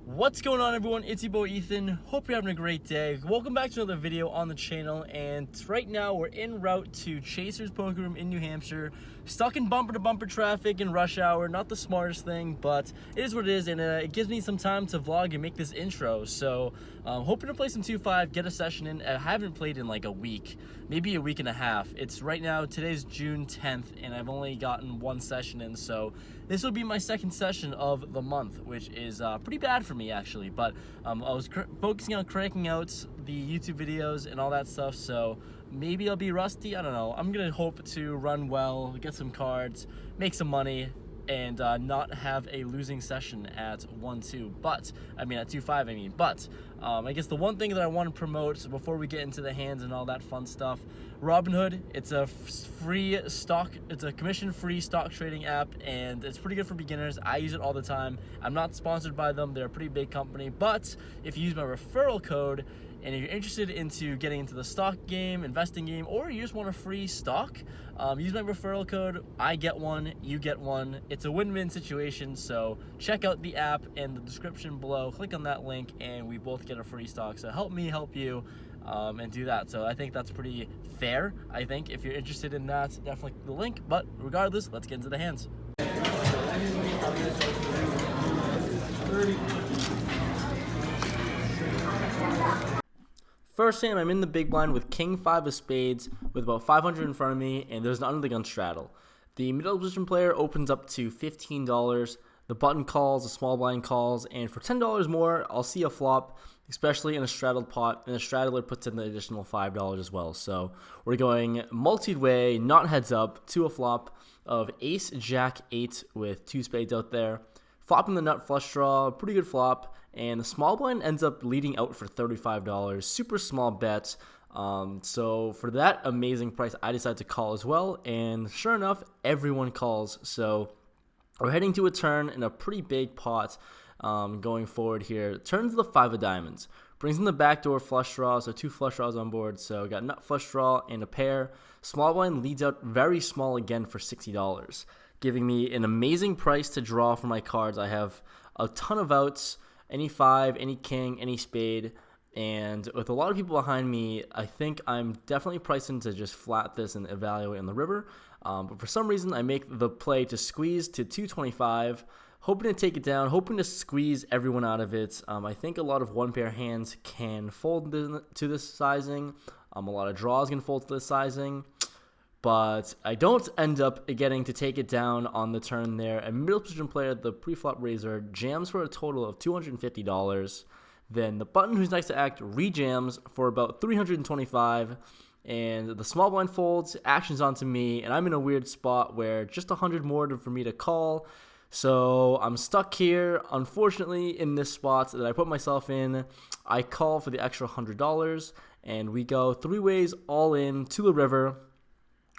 What's going on, everyone? It's your boy Ethan. Hope you're having a great day. Welcome back to another video on the channel, and right now we're en route to Chaser's Poker Room in New Hampshire. Stuck in bumper to bumper traffic in rush hour. Not the smartest thing, but it is what it is, and it gives me some time to vlog and make this intro. So hoping to play some 2-5, get a session in. I haven't played in like a week, maybe a week and a half. It's right now, today's June 10th, and I've only gotten one session in, so this will be my second session of the month, which is pretty bad for me actually, but I was focusing on cranking out the YouTube videos and all that stuff, so maybe I'll be rusty. I don't know. I'm gonna hope to run well, get some cards, make some money, and not have a losing session at 1-2, but I mean at 2-5. But I guess the one thing that I want to promote before we get into the hands and all that fun stuff, Robinhood. It's a free stock, it's a commission-free stock trading app, and it's pretty good for beginners. I use it all the time. I'm not sponsored by them. They're a pretty big company, but if you use my referral code, and if you're interested into getting into the stock game, investing game, or you just want a free stock, use my referral code. I get one, you get one. It's a win-win situation, so check out the app in the description below. Click on that link, and we both get a free stock. So help me help you, and do that. So I think that's pretty fair. I think if you're interested in that, definitely click the link. But regardless, let's get into the hands. First hand, I'm in the big blind with King 5 of spades with about 500 in front of me, and there's an under the gun straddle. The middle position player opens up to $15. The button calls, the small blind calls, and for $10 more, I'll see a flop, especially in a straddled pot, and the straddler puts in the additional $5 as well. So we're going multi-way, not heads up, to a flop of ace, jack, 8 with 2 spades out there. Flopping the nut flush draw, pretty good flop, and the small blind ends up leading out for $35. Super small bet. So for that amazing price, I decided to call as well, and sure enough, everyone calls. So we're heading to a turn in a pretty big pot going forward here. Turns the 5 of diamonds. Brings in the backdoor flush draw, so 2 flush draws on board. So got nut flush draw and a pair. Small blind leads out very small again for $60. Giving me an amazing price to draw for my cards. I have a ton of outs, any 5, any king, any spade, and with a lot of people behind me, I think I'm definitely pricing to just flat this and evaluate on the river. But for some reason, I make the play to squeeze to 225, hoping to take it down, hoping to squeeze everyone out of it. I think a lot of one-pair hands can fold to this sizing. A lot of draws can fold to this sizing. But I don't end up getting to take it down on the turn there. A middle position player, the pre-flop raiser, jams for a total of $250. Then the button who's next to act rejams for about $325. And the small blind folds, actions onto me, and I'm in a weird spot where just 100 more for me to call. So I'm stuck here, unfortunately, in this spot that I put myself in. I call for the extra $100, and we go 3 ways all in to the river.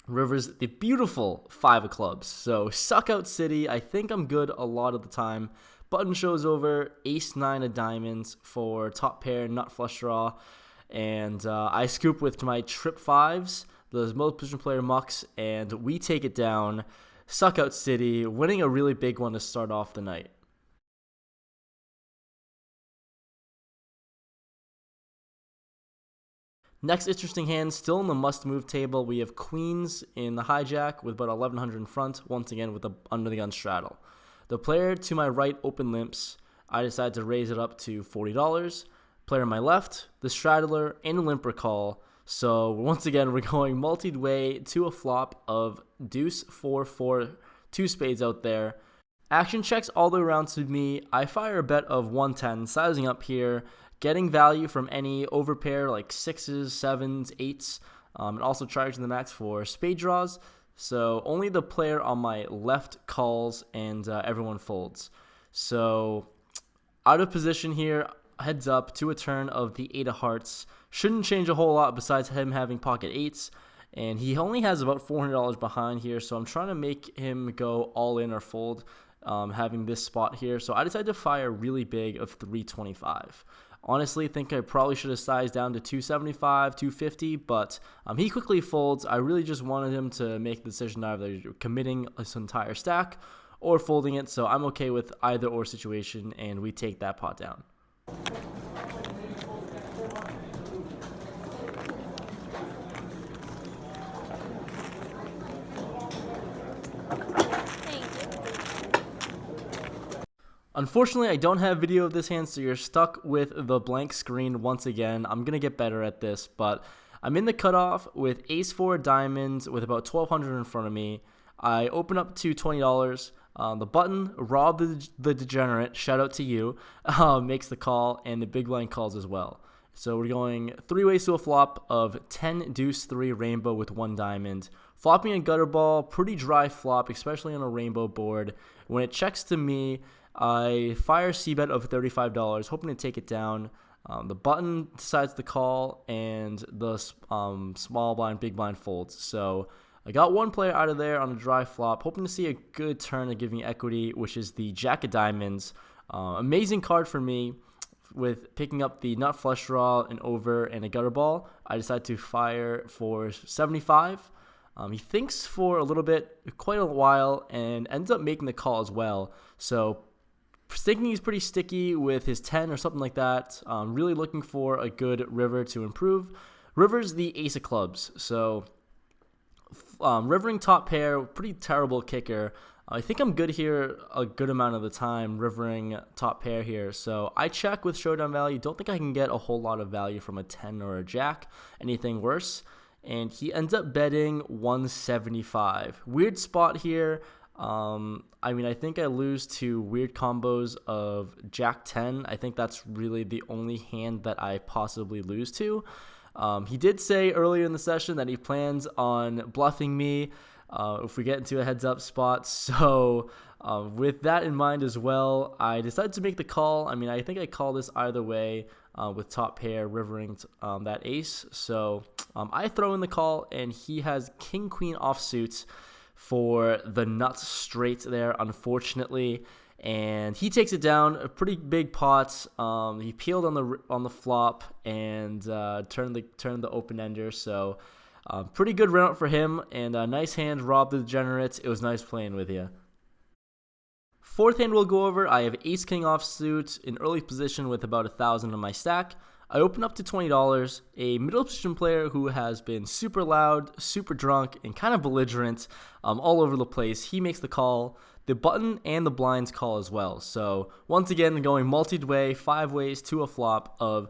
River's the beautiful 5 of clubs. So suck out city. I think I'm good a lot of the time. Button shows over, ace 9 of diamonds for top pair, nut flush draw. And I scoop with my trip 5s, the middle position player mucks, and we take it down. Suck out city, winning a really big one to start off the night. Next interesting hand, still in the must-move table, we have queens in the hijack with about 1100 in front, once again with the under-the-gun straddle. The player to my right open limps. I decide to raise it up to $40. Player on my left, the straddler, and a limper call. So once again, we're going multi-way to a flop of deuce, 4-4, 2 spades out there. Action checks all the way around to me. I fire a bet of 110, sizing up here, getting value from any overpair like 6s, 7s, 8s, and also charging the max for spade draws. So only the player on my left calls, and everyone folds. So out of position here, heads up to a turn of the 8 of hearts. Shouldn't change a whole lot besides him having pocket 8s. And he only has about $400 behind here, so I'm trying to make him go all in or fold, having this spot here. So I decided to fire really big of 325. Honestly, think I probably should have sized down to 275, 250, but he quickly folds. I really just wanted him to make the decision either committing this entire stack or folding it, so I'm okay with either or situation, and we take that pot down. Unfortunately, I don't have video of this hand, so you're stuck with the blank screen once again. I'm going to get better at this, but I'm in the cutoff with ace-4 diamonds with about 1,200 in front of me. I open up to $20. The button, Rob the Degenerate, shout out to you, makes the call, and the big blind calls as well. So we're going 3 ways to a flop of 10, deuce, 3, rainbow with 1 diamond. Flopping a gutter ball, pretty dry flop, especially on a rainbow board. When it checks to me, I fire c-bet of $35, hoping to take it down. The button decides to call, and the small blind, big blind folds. So I got one player out of there on a dry flop, hoping to see a good turn to give me equity, which is the Jack of Diamonds. Amazing card for me. With picking up the nut flush draw, an over, and a gutter ball, I decide to fire for 75. He thinks for a little bit, quite a while, and ends up making the call as well. So thinking he's pretty sticky with his 10 or something like that. Really looking for a good river to improve. River's the ace of clubs, so rivering top pair, pretty terrible kicker. I think I'm good here a good amount of the time, rivering top pair here. So I check with showdown value. Don't think I can get a whole lot of value from a 10 or a jack, anything worse. And he ends up betting 175. Weird spot here. I mean, I think I lose to weird combos of Jack 10. I think that's really the only hand that I possibly lose to. He did say earlier in the session that he plans on bluffing me if we get into a heads-up spot. So with that in mind as well, I decided to make the call. I mean, I think I call this either way with top pair rivering that ace. So I throw in the call, and he has king-queen offsuit for the nuts straight there, unfortunately, and he takes it down. A pretty big pot. He peeled on the flop and turned the open ender. So pretty good run out for him, and a nice hand, Rob the Degenerate. It was nice playing with you. Fourth hand we'll go over. I have ace king offsuit in early position with about 1,000 on my stack. I open up to $20. A middle position player who has been super loud, super drunk, and kind of belligerent all over the place. He makes the call. The button and the blinds call as well. So once again, going multi-way, 5 ways to a flop of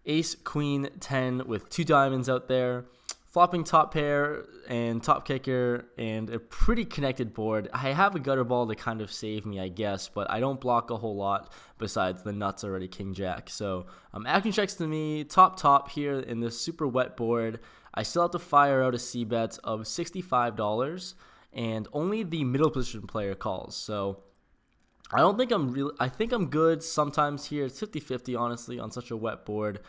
ace, queen, 10 with 2 diamonds out there. Flopping top pair and top kicker and a pretty connected board. I have a gutter ball to kind of save me, I guess, but I don't block a whole lot besides the nuts already king jack. So action checks to me, top here in this super wet board. I still have to fire out a c-bet of $65, and only the middle position player calls. So I think I'm good sometimes here. It's 50-50 honestly on such a wet board.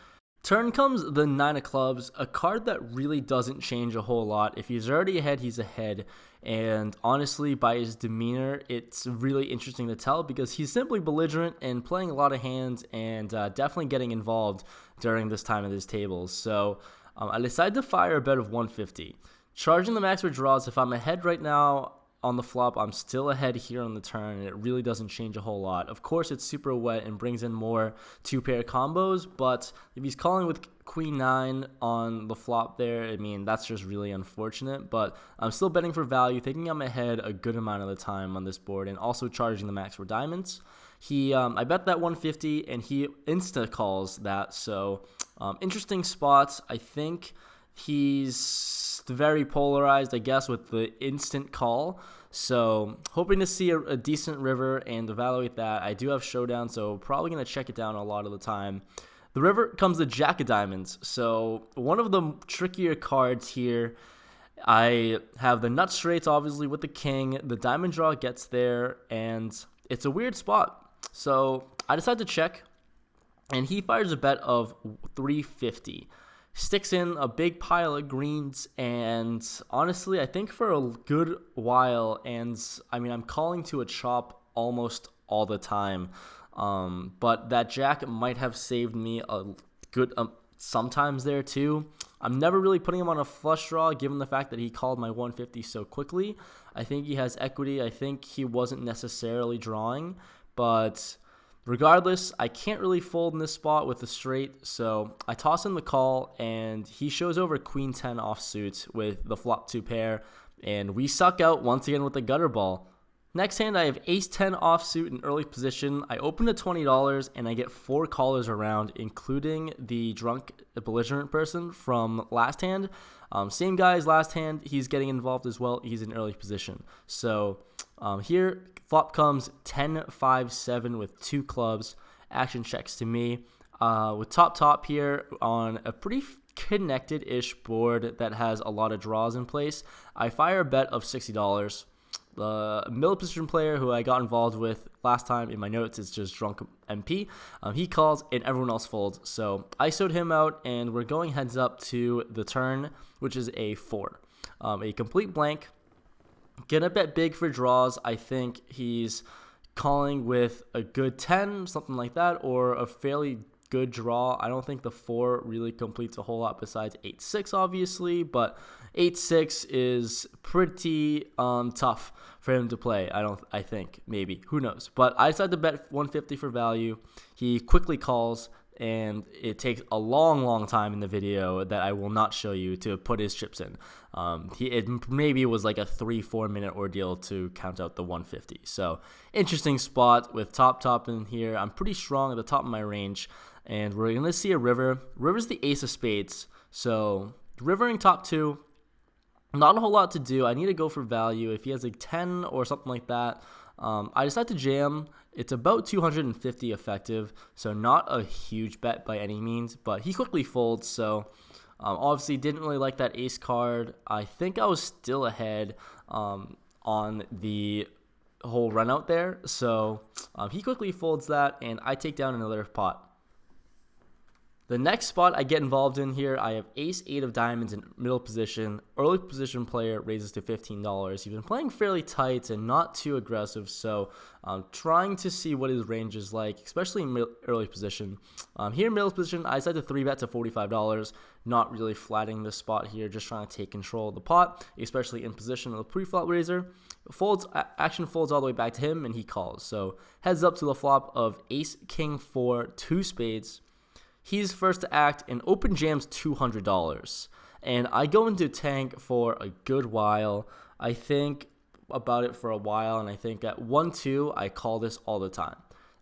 Turn comes the 9 of clubs, a card that really doesn't change a whole lot. If he's already ahead, he's ahead. And honestly, by his demeanor, it's really interesting to tell because he's simply belligerent and playing a lot of hands and definitely getting involved during this time of his tables. So I decided to fire a bet of 150. Charging the max for draws, if I'm ahead right now on the flop, I'm still ahead here on the turn, and it really doesn't change a whole lot. Of course, it's super wet and brings in more 2-pair combos, but if he's calling with queen 9 on the flop there, I mean, that's just really unfortunate, but I'm still betting for value, thinking I'm ahead a good amount of the time on this board, and also charging the max for diamonds. I bet that 150, and he insta calls that, so interesting spots. I think he's very polarized, I guess, with the instant call. So hoping to see a decent river and evaluate that. I do have showdown, so probably going to check it down a lot of the time. The river comes the Jack of Diamonds. So one of the trickier cards here. I have the nut straights, obviously, with the king. The diamond draw gets there, and it's a weird spot. So I decide to check, and he fires a bet of 350. Sticks in a big pile of greens, and honestly, I think for a good while, and I mean, I'm calling to a chop almost all the time, but that jack might have saved me a good sometimes there too. I'm never really putting him on a flush draw given the fact that he called my 150 so quickly. I think he has equity. I think he wasn't necessarily drawing, but regardless, I can't really fold in this spot with the straight, so I toss in the call, and he shows over queen 10 offsuit with the flop 2 pair, and we suck out once again with the gutter ball. Next hand, I have ace 10 offsuit in early position. I open to $20, and I get 4 callers around, including the drunk belligerent person from last hand. Same guy as last hand. He's getting involved as well. He's in early position. So here, flop comes 10-5-7 with 2 clubs. Action checks to me. With top here on a pretty connected-ish board that has a lot of draws in place, I fire a bet of $60. The middle position player who I got involved with last time in my notes is just drunk MP. He calls and everyone else folds. So I ISO'd him out, and we're going heads up to the turn, which is a 4. A complete blank. Gonna bet big for draws. I think he's calling with a good 10, something like that, or a fairly good draw. I don't think the 4 really completes a whole lot besides 8-6, obviously, but 8-6 is pretty tough for him to play. I think, maybe. Who knows? But I decided to bet 150 for value. He quickly calls, and it takes a long time in the video that I will not show you to put his chips in. It maybe was like a 3-4 minute ordeal to count out the 150. So interesting spot with top in here. I'm pretty strong at the top of my range, and we're gonna see a river. River's the ace of spades, so rivering top 2. Not a whole lot to do. I need to go for value. If he has like 10 or something like that, I decide to jam. It's about 250 effective, so not a huge bet by any means, but he quickly folds, so obviously didn't really like that ace card. I think I was still ahead on the whole run out there, so he quickly folds that, and I take down another pot. The next spot I get involved in here, I have ace 8 of diamonds in middle position. Early position player raises to $15. He's been playing fairly tight and not too aggressive, so I'm trying to see what his range is like, especially in early position. Here in middle position, I decided to 3-bet to $45. Not really flatting this spot here, just trying to take control of the pot, especially in position of the pre-flop raiser. Action folds all the way back to him, and he calls. So heads up to the flop of ace, king, 4, 2 spades. He's first to act and open jams $200. And I go into tank for a good while. I think about it for a while, and I think at 1-2, I call this all the time.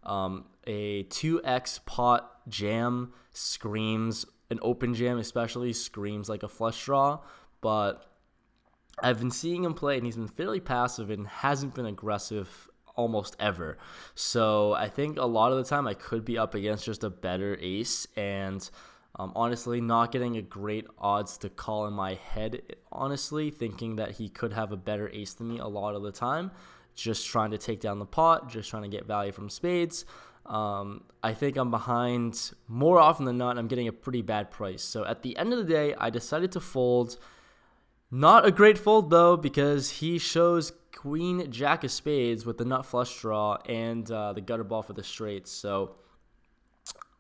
A 2x pot jam screams, an open jam especially screams like a flush draw, but I've been seeing him play, and he's been fairly passive and hasn't been aggressive almost ever. So I think a lot of the time I could be up against just a better ace, and honestly not getting a great odds to call in my head, honestly thinking that he could have a better ace than me a lot of the time, just trying to take down the pot, just trying to get value from spades. I think I'm behind more often than not. I'm getting a pretty bad price. So at the end of the day, I decided to fold. Not a great fold though, because he shows queen jack of spades with the nut flush draw and the gutter ball for the straight. So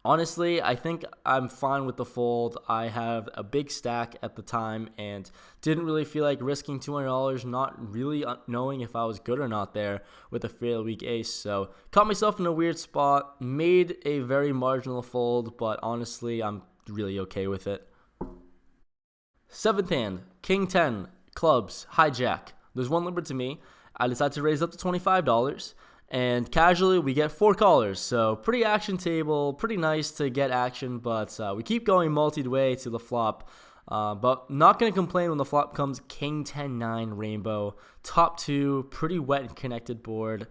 honestly, I think I'm fine with the fold. I have a big stack at the time and didn't really feel like risking $200, not really knowing if I was good or not there with a fairly weak ace. So caught myself in a weird spot, made a very marginal fold, but honestly, I'm really okay with it. 7th hand, king 10, clubs, hijack. There's one limber to me. I decided to raise up to $25, and casually we get 4 callers. So pretty action table, pretty nice to get action, but we keep going multi-way to the flop. But not going to complain when the flop comes king 10-9 rainbow. Top 2, pretty wet and connected board.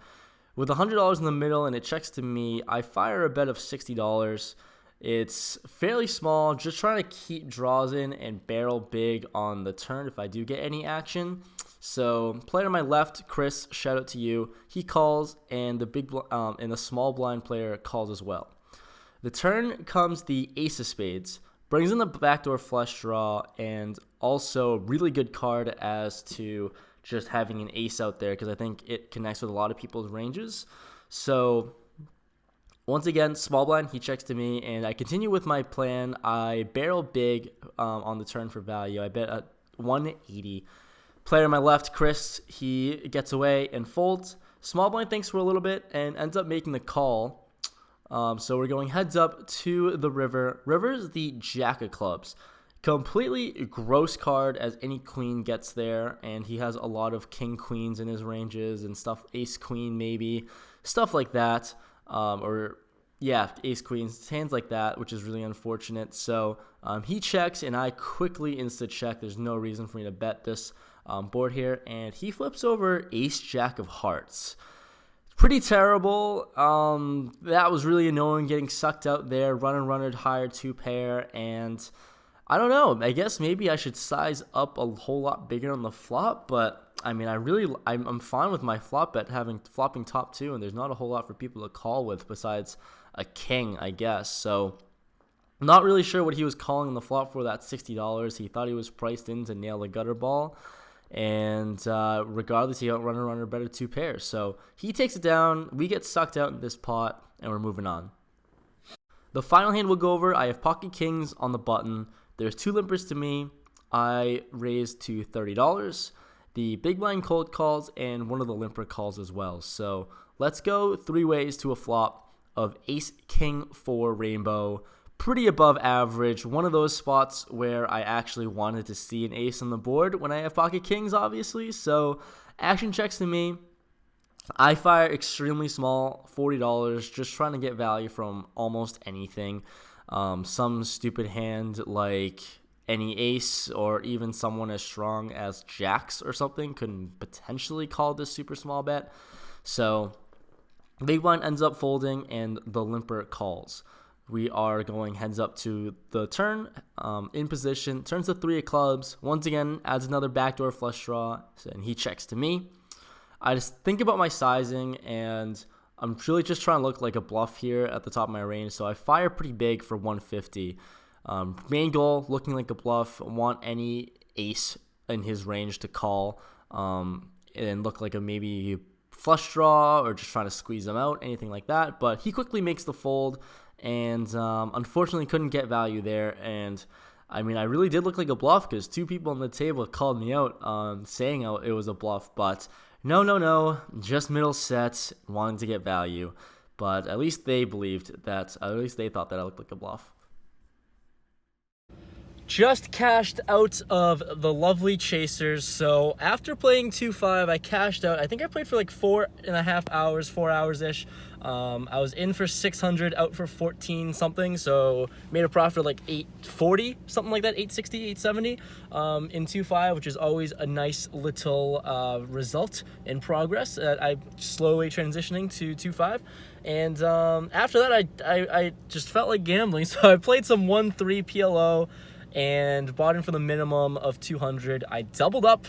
With $100 in the middle and it checks to me, I fire a bet of $60. It's fairly small, just trying to keep draws in and barrel big on the turn if I do get any action. So player on my left, Chris, shout out to you. He calls, and the small blind player calls as well. The turn comes the ace of spades, brings in the backdoor flush draw, and also really good card as to just having an ace out there because I think it connects with a lot of people's ranges. So Once again, small blind, he checks to me, and I continue with my plan. I barrel big on the turn for value. I bet at 180. Player on my left, Chris, he gets away and folds. Small blind thinks for a little bit and ends up making the call. So we're going heads up to the river. River's the jack of clubs. Completely gross card as any queen gets there, and he has a lot of king queens in his ranges and stuff, ace queen maybe, stuff like that. Ace queens, hands like that, which is really unfortunate. So he checks, and I quickly insta-check. There's no reason for me to bet this board here, and he flips over ace jack of hearts. Pretty terrible. That was really annoying, getting sucked out there, runner higher 2-pair, and I don't know. I guess maybe I should size up a whole lot bigger on the flop, but I mean, I'm fine with my flop bet flopping top 2, and there's not a whole lot for people to call with besides a king, I guess. So, not really sure what he was calling on the flop for that $60. He thought he was priced in to nail the gutter ball, and regardless, he got runner better 2 pairs. So he takes it down. We get sucked out in this pot, and we're moving on. The final hand we'll go over. I have pocket kings on the button. There's 2 limpers to me. I raised to $30. The big blind cold calls and one of the limper calls as well. So let's go 3 ways to a flop of ace king 4 rainbow. Pretty above average. One of those spots where I actually wanted to see an ace on the board when I have pocket kings, obviously. So action checks to me. I fire extremely small, $40, just trying to get value from almost anything. Some stupid hand like any ace or even someone as strong as jacks or something couldn't potentially call this super small bet. So big blind ends up folding and the limper calls. We are going heads up to the turn, in position, turns to 3 of clubs. Once again, adds another backdoor flush draw, and he checks to me. I just think about my sizing, and I'm really just trying to look like a bluff here at the top of my range, so I fire pretty big for 150. Main goal, looking like a bluff, want any ace in his range to call, and look like a maybe flush draw or just trying to squeeze him out, anything like that. But he quickly makes the fold, and unfortunately couldn't get value there. And I mean, I really did look like a bluff because 2 people on the table called me out, saying it was a bluff. But no, just middle sets, wanting to get value. But at least they believed that, at least they thought that I looked like a bluff. Just cashed out of the lovely chasers. So after playing 2-5, I cashed out. I think I played for like 4.5 hours, 4 hours-ish. I was in for 600, out for 14 something, so made a profit of like 840, something like that, 860, 870 in 2-5, which is always a nice little result in progress. I'm slowly transitioning to 2-5. And after that, I just felt like gambling, so I played some 1-3 PLO and bought in for the minimum of 200. I doubled up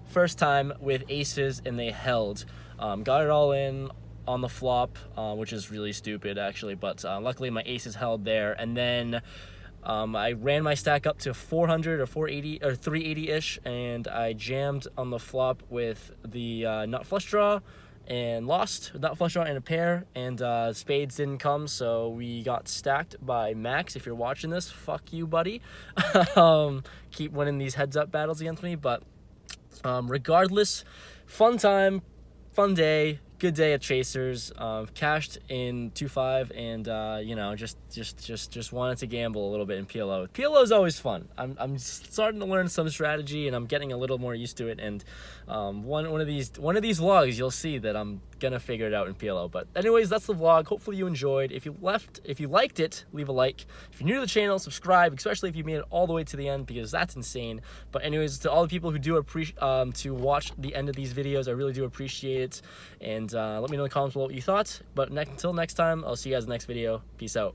first time with aces, and they held. Got it all in on the flop, which is really stupid actually, but luckily my aces held there. And then I ran my stack up to 400 or 480 or 380-ish, and I jammed on the flop with the nut flush draw and lost nut flush draw and a pair, and spades didn't come, so we got stacked by Max. If you're watching this, fuck you, buddy. Keep winning these heads up battles against me, but regardless, fun time, fun day, good day at Chasers. Cashed in 2-5, and you know, just wanted to gamble a little bit in PLO. PLO is always fun. I'm starting to learn some strategy, and I'm getting a little more used to it. And one of these vlogs, you'll see that I'm gonna figure it out in PLO. But anyways, that's the vlog. Hopefully you enjoyed. If you liked it, leave a like. If you're new to the channel, subscribe, especially if you made it all the way to the end, because that's insane. But anyways, to all the people who do to watch the end of these videos, I really do appreciate it. And let me know in the comments below what you thought. But until next time, I'll see you guys in the next video. Peace out.